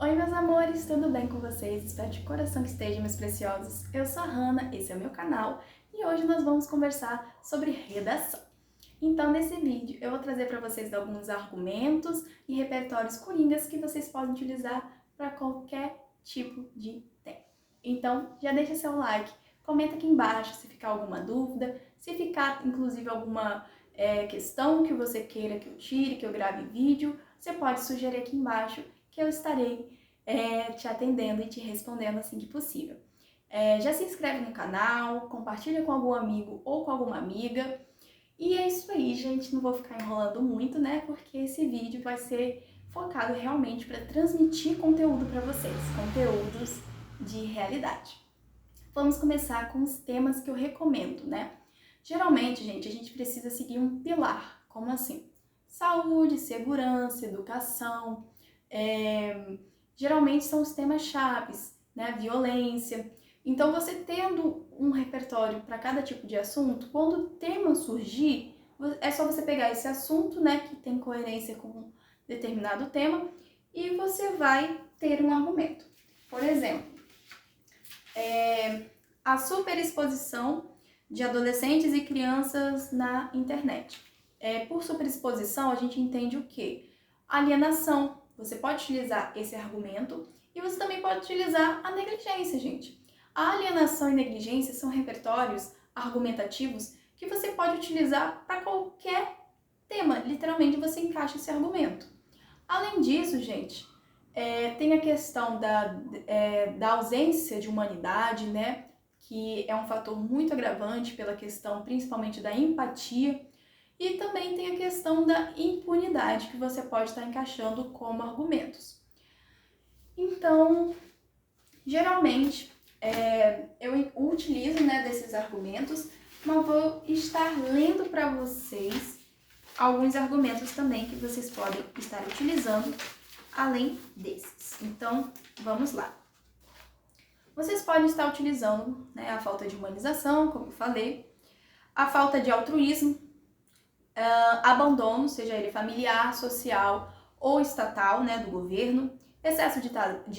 Oi, meus amores, tudo bem com vocês? Espero de coração que estejam, meus preciosos. Eu sou a Hannah, esse é o meu canal e hoje nós vamos conversar sobre redação. Então, nesse vídeo, eu vou trazer para vocês alguns argumentos e repertórios coringas que vocês podem utilizar para qualquer tipo de tema. Então, já deixa seu like, comenta aqui embaixo se ficar alguma dúvida, se ficar, inclusive, alguma questão que você queira que eu tire, que eu grave vídeo, você pode sugerir aqui embaixo que eu estarei te atendendo e te respondendo assim que possível. Já se inscreve no canal, compartilha com algum amigo ou com alguma amiga. E é isso aí, gente. Não vou ficar enrolando muito, né? Porque esse vídeo vai ser focado realmente para transmitir conteúdo para vocês, conteúdos de realidade. Vamos começar com os temas que eu recomendo, né? Geralmente, gente, a gente precisa seguir um pilar. Como assim? Saúde, segurança, educação. Geralmente são os temas chaves, né? Violência. Então, você tendo um repertório para cada tipo de assunto, quando o tema surgir, é só você pegar esse assunto, né, que tem coerência com determinado tema, e você vai ter um argumento. Por exemplo, a superexposição de adolescentes e crianças na internet. Por superexposição, a gente entende o quê? Alienação. Você pode utilizar esse argumento e você também pode utilizar a negligência, gente. A alienação e negligência são repertórios argumentativos que você pode utilizar para qualquer tema. Literalmente, você encaixa esse argumento. Além disso, gente, tem a questão da ausência de humanidade, né? Que é um fator muito agravante pela questão principalmente da empatia. E também tem a questão da impunidade, que você pode estar encaixando como argumentos. Então, geralmente, eu utilizo, né, desses argumentos, mas vou estar lendo para vocês alguns argumentos também que vocês podem estar utilizando além desses. Então, vamos lá. Vocês podem estar utilizando, né, a falta de humanização, como eu falei, a falta de altruísmo, abandono, seja ele familiar, social ou estatal, né, do governo, excesso de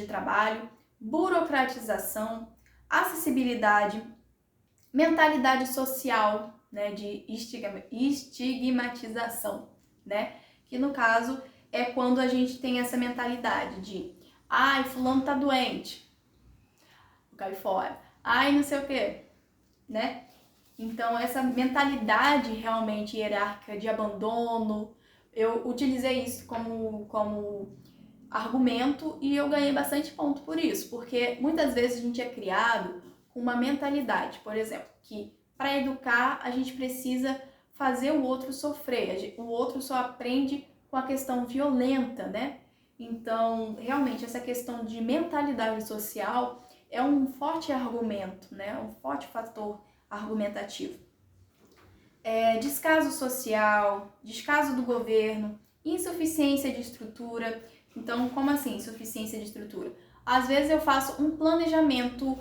trabalho, burocratização, acessibilidade, mentalidade social, né, de estigmatização, né, que no caso é quando a gente tem essa mentalidade de ai, fulano tá doente, cai fora, ai, não sei o quê, né? Então, essa mentalidade realmente hierárquica de abandono, eu utilizei isso como argumento e eu ganhei bastante ponto por isso, porque muitas vezes a gente é criado com uma mentalidade, por exemplo, que para educar a gente precisa fazer o outro sofrer, o outro só aprende com a questão violenta, né? Então, realmente, essa questão de mentalidade social é um forte argumento, né? Um forte fator argumentativo. Descaso social, descaso do governo, insuficiência de estrutura. Então, como assim insuficiência de estrutura? Às vezes eu faço um planejamento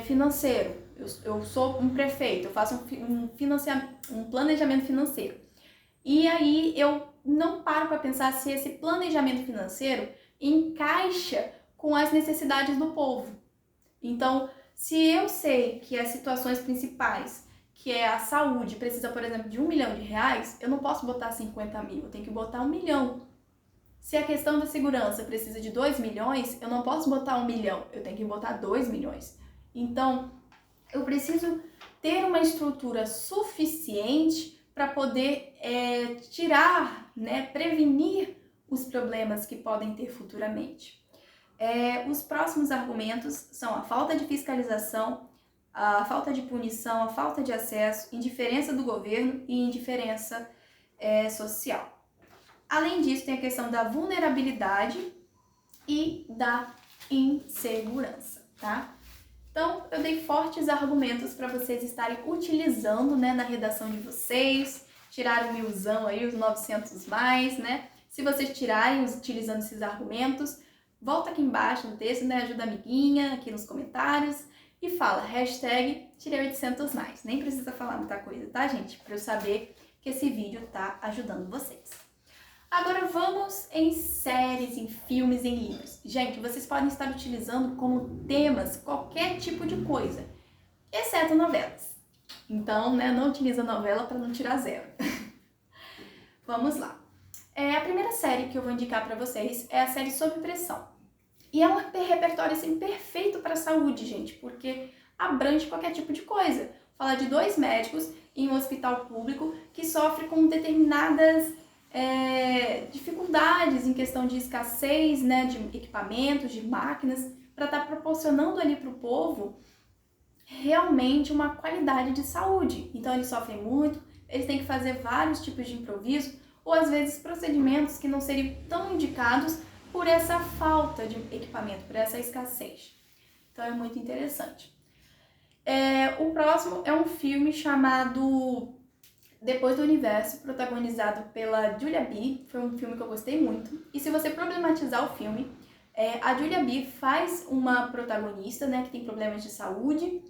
financeiro, eu sou um prefeito, eu faço um planejamento financeiro. E aí eu não paro para pensar se esse planejamento financeiro encaixa com as necessidades do povo. Então, se eu sei que as situações principais, que é a saúde, precisa, por exemplo, de R$1 milhão, eu não posso botar 50 mil, eu tenho que botar 1 milhão. Se a questão da segurança precisa de 2 milhões, eu não posso botar 1 milhão, eu tenho que botar 2 milhões. Então, eu preciso ter uma estrutura suficiente para poder tirar, né, prevenir os problemas que podem ter futuramente. Os próximos argumentos são a falta de fiscalização, a falta de punição, a falta de acesso, indiferença do governo e indiferença social. Além disso, tem a questão da vulnerabilidade e da insegurança, tá? Então, eu dei fortes argumentos para vocês estarem utilizando, né, na redação de vocês, tirar o 1000zão aí, os 900 mais, né? Se vocês tirarem utilizando esses argumentos, volta aqui embaixo no texto, né, ajuda a amiguinha aqui nos comentários e fala #tirei 800 mais. Nem precisa falar muita coisa, tá, gente? Para eu saber que esse vídeo tá ajudando vocês. Agora vamos em séries, em filmes, em livros. Gente, vocês podem estar utilizando como temas qualquer tipo de coisa, exceto novelas. Então, né, não utiliza novela para não tirar zero. Vamos lá. A primeira série que eu vou indicar para vocês é a série Sob Pressão. E é um repertório assim, perfeito para a saúde, gente, porque abrange qualquer tipo de coisa. Fala de dois médicos em um hospital público que sofre com determinadas dificuldades em questão de escassez, né, de equipamentos, de máquinas, para estar proporcionando ali para o povo realmente uma qualidade de saúde. Então eles sofrem muito, eles têm que fazer vários tipos de improviso, ou às vezes procedimentos que não seriam tão indicados por essa falta de equipamento, por essa escassez. Então é muito interessante. O próximo é um filme chamado Depois do Universo, protagonizado pela Julia B. Foi um filme que eu gostei muito. E se você problematizar o filme, a Julia B faz uma protagonista, né, que tem problemas de saúde.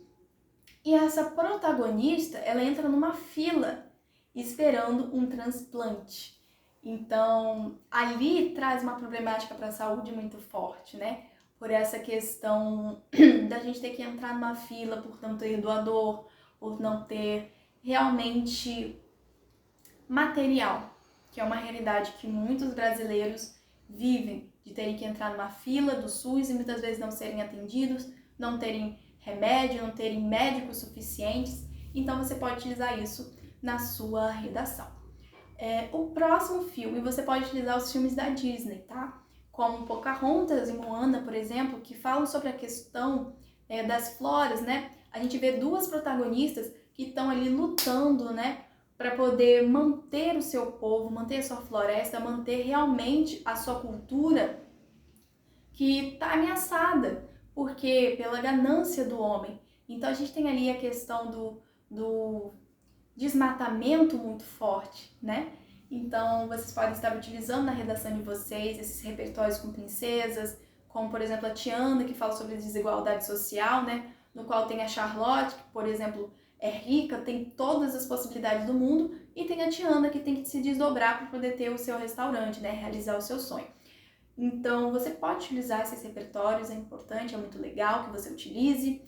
E essa protagonista, ela entra numa fila esperando um transplante. Então, ali traz uma problemática para a saúde muito forte, né? Por essa questão da gente ter que entrar numa fila por não ter doador, por não ter realmente material, que é uma realidade que muitos brasileiros vivem, de terem que entrar numa fila do SUS e muitas vezes não serem atendidos, não terem remédio, não terem médicos suficientes. Então você pode utilizar isso na sua redação. O próximo filme, você pode utilizar os filmes da Disney, tá? Como Pocahontas e Moana, por exemplo, que falam sobre a questão das floras, né? A gente vê duas protagonistas que estão ali lutando, né? Para poder manter o seu povo, manter a sua floresta, manter realmente a sua cultura que está ameaçada, porque pela ganância do homem. Então a gente tem ali a questão do desmatamento muito forte, né? Então vocês podem estar utilizando na redação de vocês esses repertórios com princesas, como por exemplo a Tiana, que fala sobre a desigualdade social, né? No qual tem a Charlotte, que por exemplo é rica, tem todas as possibilidades do mundo, e tem a Tiana, que tem que se desdobrar para poder ter o seu restaurante, né? Realizar o seu sonho. Então, você pode utilizar esses repertórios, é importante, é muito legal que você utilize.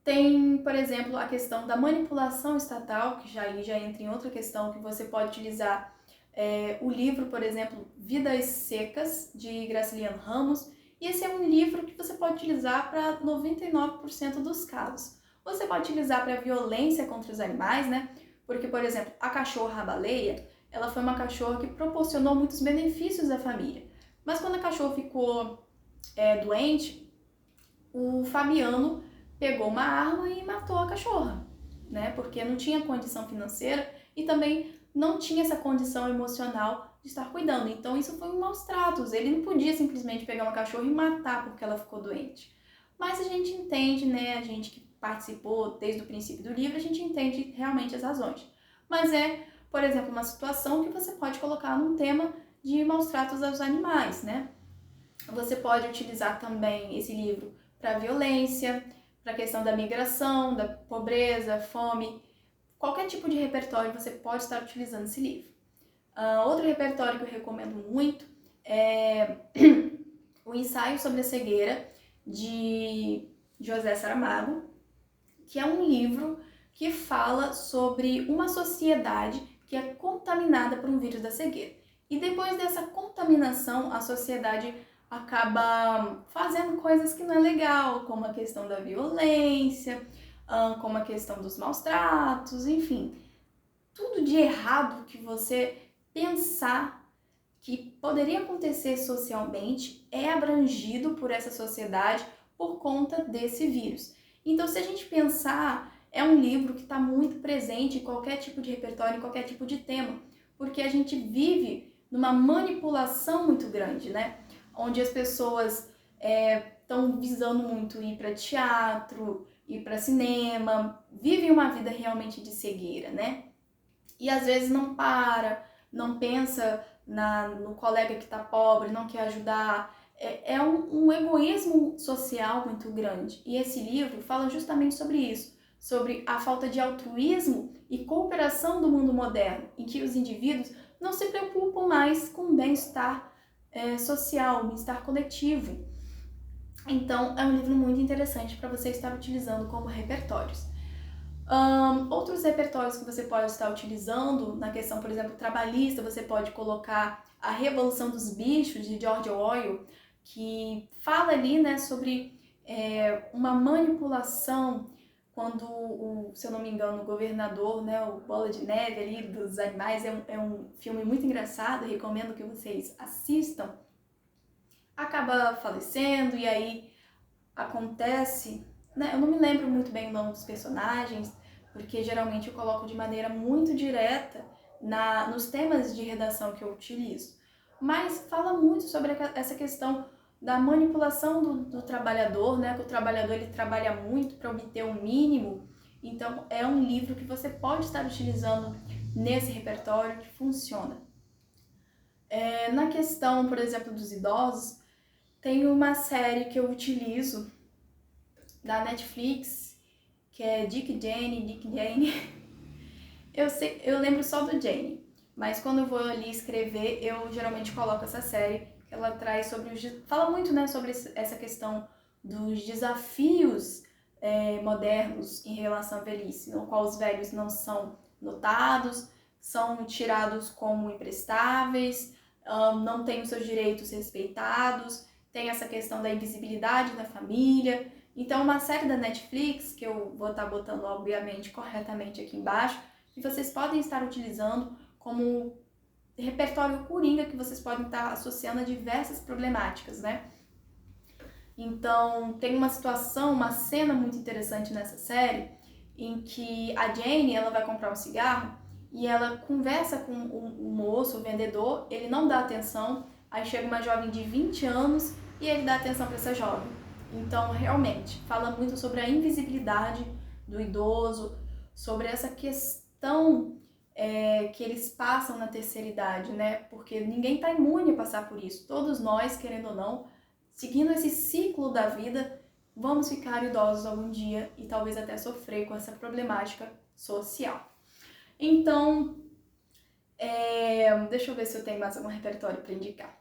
Tem, por exemplo, a questão da manipulação estatal, que já entra em outra questão, que você pode utilizar o livro, por exemplo, Vidas Secas, de Graciliano Ramos. E esse é um livro que você pode utilizar para 99% dos casos. Você pode utilizar para violência contra os animais, né? Porque, por exemplo, a cachorra-baleia, ela foi uma cachorra que proporcionou muitos benefícios à família. Mas quando a cachorra ficou doente, o Fabiano pegou uma arma e matou a cachorra, né? Porque não tinha condição financeira e também não tinha essa condição emocional de estar cuidando. Então isso foi um maus tratos. Ele não podia simplesmente pegar uma cachorra e matar porque ela ficou doente. Mas a gente entende, né? A gente que participou desde o princípio do livro, a gente entende realmente as razões. Mas por exemplo, uma situação que você pode colocar num tema de maus tratos aos animais, né? Você pode utilizar também esse livro para violência, para a questão da migração, da pobreza, fome. Qualquer tipo de repertório você pode estar utilizando esse livro. Outro repertório que eu recomendo muito é o Ensaio sobre a Cegueira, de José Saramago, que é um livro que fala sobre uma sociedade que é contaminada por um vírus da cegueira. E depois dessa contaminação, a sociedade acaba fazendo coisas que não é legal, como a questão da violência, como a questão dos maus tratos, enfim. Tudo de errado que você pensar que poderia acontecer socialmente é abrangido por essa sociedade por conta desse vírus. Então, se a gente pensar, é um livro que está muito presente em qualquer tipo de repertório, em qualquer tipo de tema, porque a gente vive numa manipulação muito grande, né? Onde as pessoas estão visando muito ir para teatro, ir para cinema, vivem uma vida realmente de cegueira, né? E às vezes não pensa no colega que está pobre, não quer ajudar. É um egoísmo social muito grande. E esse livro fala justamente sobre isso, sobre a falta de altruísmo e cooperação do mundo moderno, em que os indivíduos não se preocupam mais com o bem-estar social, o bem-estar coletivo. Então, é um livro muito interessante para você estar utilizando como repertórios. Outros repertórios que você pode estar utilizando, na questão, por exemplo, trabalhista, você pode colocar A Revolução dos Bichos, de George Orwell, que fala ali, né, sobre uma manipulação quando, se eu não me engano, o governador, né, o Bola de Neve ali dos animais, é um filme muito engraçado, recomendo que vocês assistam, acaba falecendo e aí acontece, né, eu não me lembro muito bem o nome dos personagens, porque geralmente eu coloco de maneira muito direta nos temas de redação que eu utilizo, mas fala muito sobre essa questão da manipulação do trabalhador, né? Que o trabalhador ele trabalha muito para obter o mínimo. Então é um livro que você pode estar utilizando nesse repertório que funciona. Na questão, por exemplo, dos idosos, tem uma série que eu utilizo da Netflix, que é Dick Jane. Eu lembro só do Jane, mas quando eu vou ali escrever, eu geralmente coloco essa série. Ela traz fala muito, né, sobre essa questão dos desafios modernos em relação à velhice, no qual os velhos não são notados, são tirados como imprestáveis, não têm os seus direitos respeitados, tem essa questão da invisibilidade da família. Então, uma série da Netflix, que eu vou estar botando, obviamente, corretamente aqui embaixo, que vocês podem estar utilizando como repertório coringa que vocês podem estar associando a diversas problemáticas, né? Então, tem uma situação, uma cena muito interessante nessa série, em que a Jane, ela vai comprar um cigarro e ela conversa com o moço, o vendedor, ele não dá atenção, aí chega uma jovem de 20 anos e ele dá atenção para essa jovem. Então, realmente, fala muito sobre a invisibilidade do idoso, sobre essa questão que eles passam na terceira idade, né? Porque ninguém está imune a passar por isso. Todos nós, querendo ou não, seguindo esse ciclo da vida, vamos ficar idosos algum dia e talvez até sofrer com essa problemática social. Então, deixa eu ver se eu tenho mais algum repertório para indicar.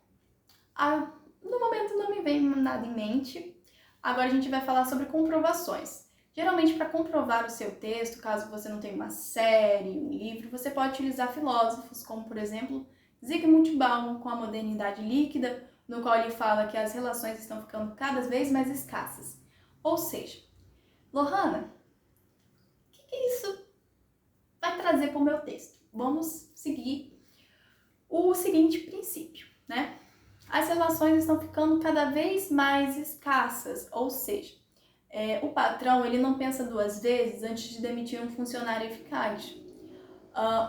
No momento não me vem nada em mente. Agora a gente vai falar sobre comprovações. Geralmente, para comprovar o seu texto, caso você não tenha uma série, um livro, você pode utilizar filósofos, como, por exemplo, Zygmunt Bauman, com A Modernidade Líquida, no qual ele fala que as relações estão ficando cada vez mais escassas. Ou seja, Lohana, o que isso vai trazer para o meu texto? Vamos seguir o seguinte princípio, né? As relações estão ficando cada vez mais escassas, ou seja, o patrão ele não pensa duas vezes antes de demitir um funcionário eficaz.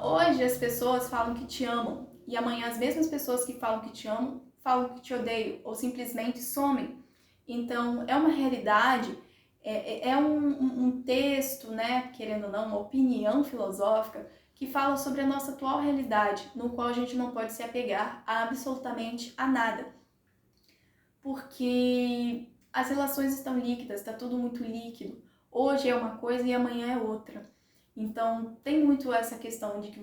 Hoje as pessoas falam que te amam e amanhã as mesmas pessoas que falam que te amam falam que te odeiam ou simplesmente somem. Então é uma realidade, é um texto, né, querendo ou não, uma opinião filosófica que fala sobre a nossa atual realidade, no qual a gente não pode se apegar a absolutamente a nada. Porque as relações estão líquidas, está tudo muito líquido. Hoje é uma coisa e amanhã é outra. Então, tem muito essa questão de que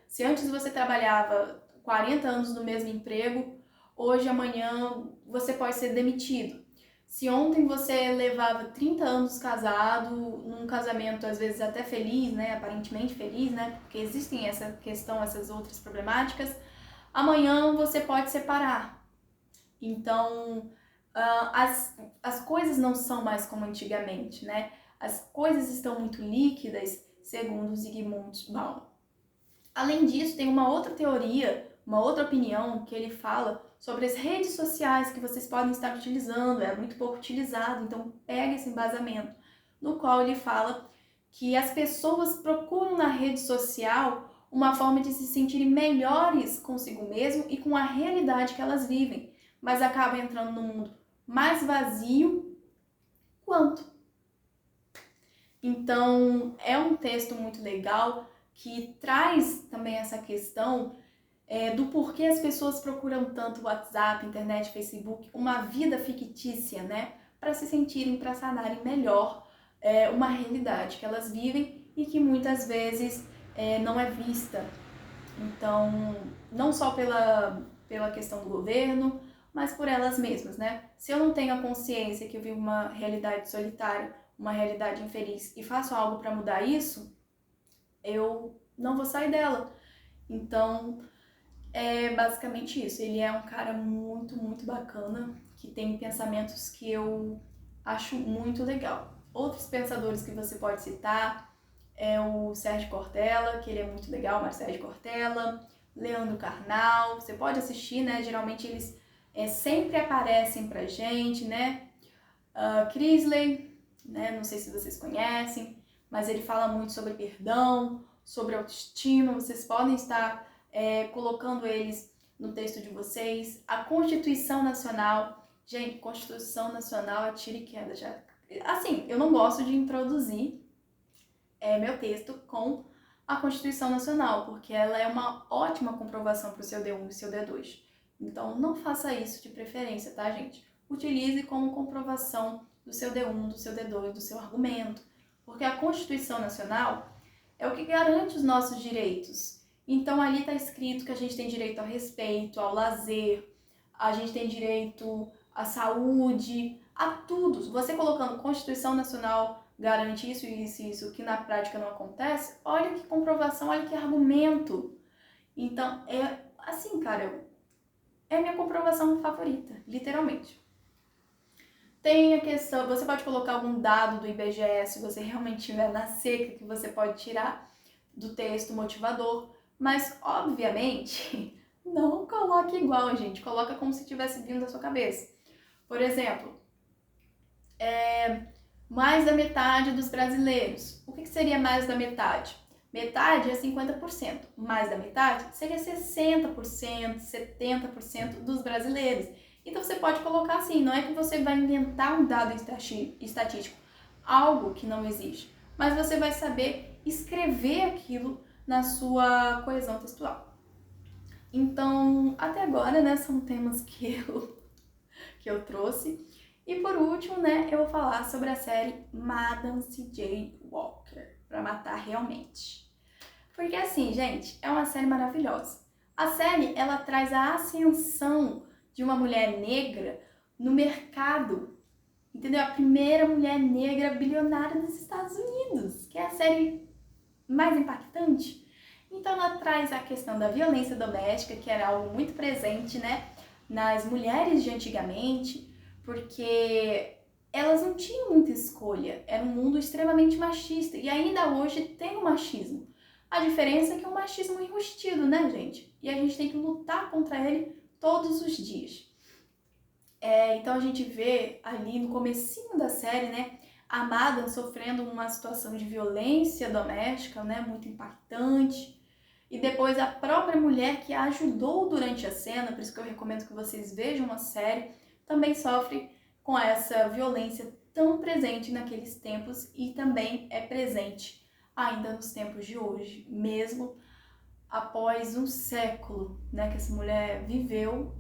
se antes você trabalhava 40 anos no mesmo emprego, hoje, amanhã, você pode ser demitido. Se ontem você levava 30 anos casado, num casamento às vezes até feliz, né, aparentemente feliz, né, porque existem essa questão, essas outras problemáticas, amanhã você pode separar. Então, as coisas não são mais como antigamente, né? As coisas estão muito líquidas, segundo Zygmunt Bauman. Além disso, tem uma outra teoria, uma outra opinião que ele fala sobre as redes sociais que vocês podem estar utilizando, é muito pouco utilizado, então pega esse embasamento, no qual ele fala que as pessoas procuram na rede social uma forma de se sentirem melhores consigo mesmo e com a realidade que elas vivem, mas acabam entrando num mundo mais vazio quanto. Então, é um texto muito legal que traz também essa questão do porquê as pessoas procuram tanto WhatsApp, internet, Facebook, uma vida fictícia, né? Para se sentirem, para sanarem melhor uma realidade que elas vivem e que muitas vezes não é vista. Então, não só pela questão do governo, mas por elas mesmas, né? Se eu não tenho a consciência que eu vivo uma realidade solitária, uma realidade infeliz e faço algo para mudar isso, eu não vou sair dela. Então, é basicamente isso. Ele é um cara muito, muito bacana, que tem pensamentos que eu acho muito legal. Outros pensadores que você pode citar é o Sérgio Cortella, que ele é muito legal, mas Sérgio Cortella, Leandro Carnal, você pode assistir, né? Geralmente eles sempre aparecem pra gente, né? Crisley, né? Não sei se vocês conhecem, mas ele fala muito sobre perdão, sobre autoestima. Vocês podem estar colocando eles no texto de vocês. A Constituição Nacional, gente, Constituição Nacional é tiro e queda já. Assim, eu não gosto de introduzir meu texto com a Constituição Nacional, porque ela é uma ótima comprovação para o seu D1 e seu D2. Então, não faça isso de preferência, tá, gente? Utilize como comprovação do seu D1, do seu D2, do seu argumento, porque a Constituição Nacional é o que garante os nossos direitos. Então, ali está escrito que a gente tem direito ao respeito, ao lazer, a gente tem direito à saúde, a tudo. Você colocando Constituição Nacional garante isso, isso e isso, que na prática não acontece, olha que comprovação, olha que argumento. Então, assim, cara, é minha comprovação favorita, literalmente. Tem a questão, você pode colocar algum dado do IBGE, se você realmente tiver na seca, que você pode tirar do texto motivador, mas, obviamente, não coloque igual, gente, coloca como se tivesse vindo da sua cabeça. Por exemplo, mais da metade dos brasileiros. O que seria mais da metade? Metade é 50%. Mais da metade seria 60%, 70% dos brasileiros. Então você pode colocar assim, não é que você vai inventar um dado estatístico, algo que não existe, mas você vai saber escrever aquilo na sua coesão textual. Então, até agora, né, são temas que eu trouxe. E por último, né, eu vou falar sobre a série Madame C.J. Walker, pra matar realmente. Porque assim, gente, é uma série maravilhosa. A série, ela traz a ascensão de uma mulher negra no mercado, entendeu? A primeira mulher negra bilionária dos Estados Unidos, que é a série mais impactante. Então ela traz a questão da violência doméstica, que era algo muito presente, né, nas mulheres de antigamente, porque elas não tinham muita escolha, era um mundo extremamente machista, e ainda hoje tem o machismo. A diferença é que é um machismo enrustido, né, gente? E a gente tem que lutar contra ele todos os dias. Então a gente vê ali no comecinho da série, né, a Madame sofrendo uma situação de violência doméstica, né, muito impactante. E depois a própria mulher que a ajudou durante a cena, por isso que eu recomendo que vocês vejam a série, também sofre com essa violência tão presente naqueles tempos e também é presente ainda nos tempos de hoje, mesmo após um século, né, que essa mulher viveu,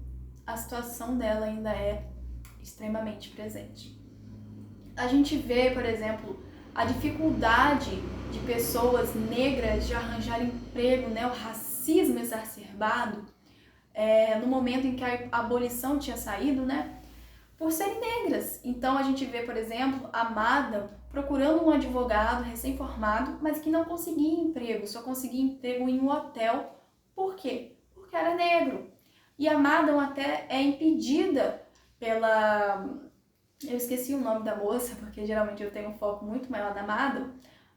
a situação dela ainda é extremamente presente. A gente vê, por exemplo, a dificuldade de pessoas negras de arranjar emprego, né, o racismo exacerbado, no momento em que a abolição tinha saído, né, por serem negras. Então a gente vê, por exemplo, a Madame procurando um advogado recém-formado, mas que não conseguia emprego, só conseguia emprego em um hotel. Por quê? Porque era negro. E a Madame até é impedida pela... Eu esqueci o nome da moça, porque geralmente eu tenho um foco muito maior na Madame,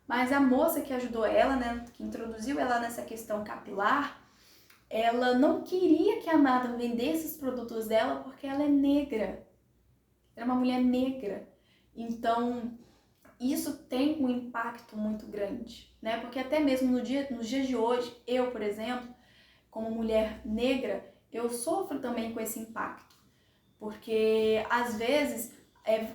mas a moça que ajudou ela, né, que introduziu ela nessa questão capilar, ela não queria que a Madame vendesse os produtos dela porque ela é negra. Era uma mulher negra. Então, isso tem um impacto muito grande, né? Porque até mesmo nos dias de hoje, eu, por exemplo, como mulher negra, eu sofro também com esse impacto. Porque, às vezes,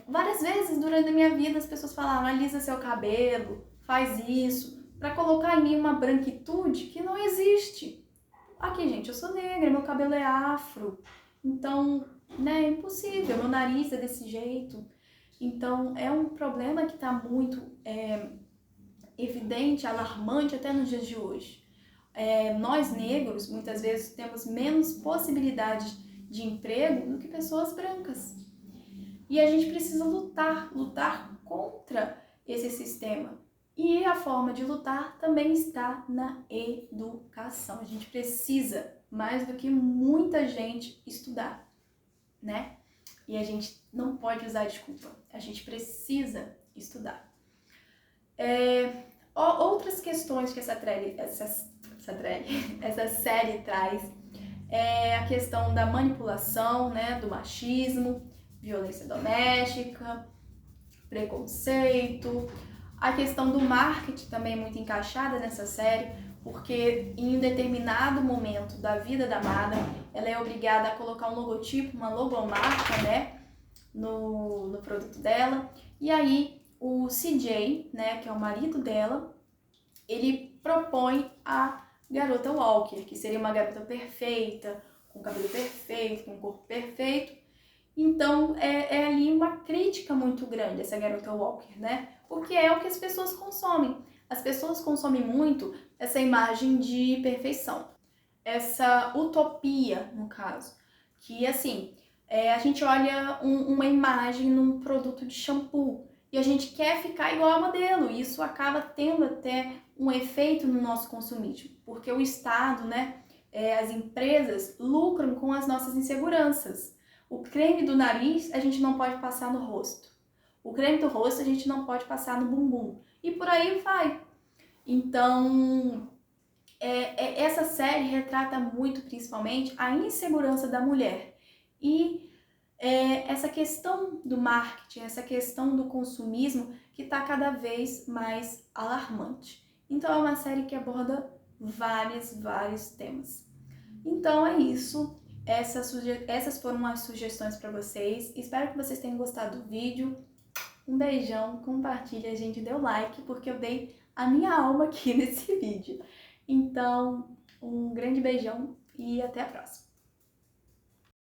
várias vezes durante a minha vida, as pessoas falavam, alisa seu cabelo, faz isso, para colocar em mim uma branquitude que não existe. Aqui, gente, eu sou negra, meu cabelo é afro, então, né, é impossível, meu nariz é desse jeito. Então, é um problema que está muito evidente, alarmante até nos dias de hoje. Nós negros, muitas vezes, temos menos possibilidades de emprego do que pessoas brancas. E a gente precisa lutar contra esse sistema. E a forma de lutar também está na educação. A gente precisa, mais do que muita gente, estudar, né? E a gente não pode usar desculpa. A gente precisa estudar. Outras questões que essa série traz é a questão da manipulação, né, do machismo, violência doméstica, preconceito, a questão do marketing também é muito encaixada nessa série, porque em um determinado momento da vida da Madam, ela é obrigada a colocar um logotipo, uma logomarca, né, no produto dela, e aí o CJ, né, que é o marido dela, ele propõe a garota Walker, que seria uma garota perfeita, com cabelo perfeito, com corpo perfeito. Então, é ali uma crítica muito grande essa garota Walker, né? Porque é o que as pessoas consomem. As pessoas consomem muito essa imagem de perfeição, essa utopia, no caso. Que, assim, a gente olha uma imagem num produto de shampoo e a gente quer ficar igual a modelo. E isso acaba tendo até um efeito no nosso consumismo, porque o Estado, né, as empresas lucram com as nossas inseguranças. O creme do nariz a gente não pode passar no rosto. O creme do rosto a gente não pode passar no bumbum. E por aí vai. Então, essa série retrata muito, principalmente, a insegurança da mulher. E essa questão do marketing, essa questão do consumismo que está cada vez mais alarmante. Então, é uma série que aborda vários temas. Então, é isso. Essas foram as sugestões para vocês. Espero que vocês tenham gostado do vídeo. Um beijão, compartilha, gente, dê o like, porque eu dei a minha alma aqui nesse vídeo. Então, um grande beijão e até a próxima.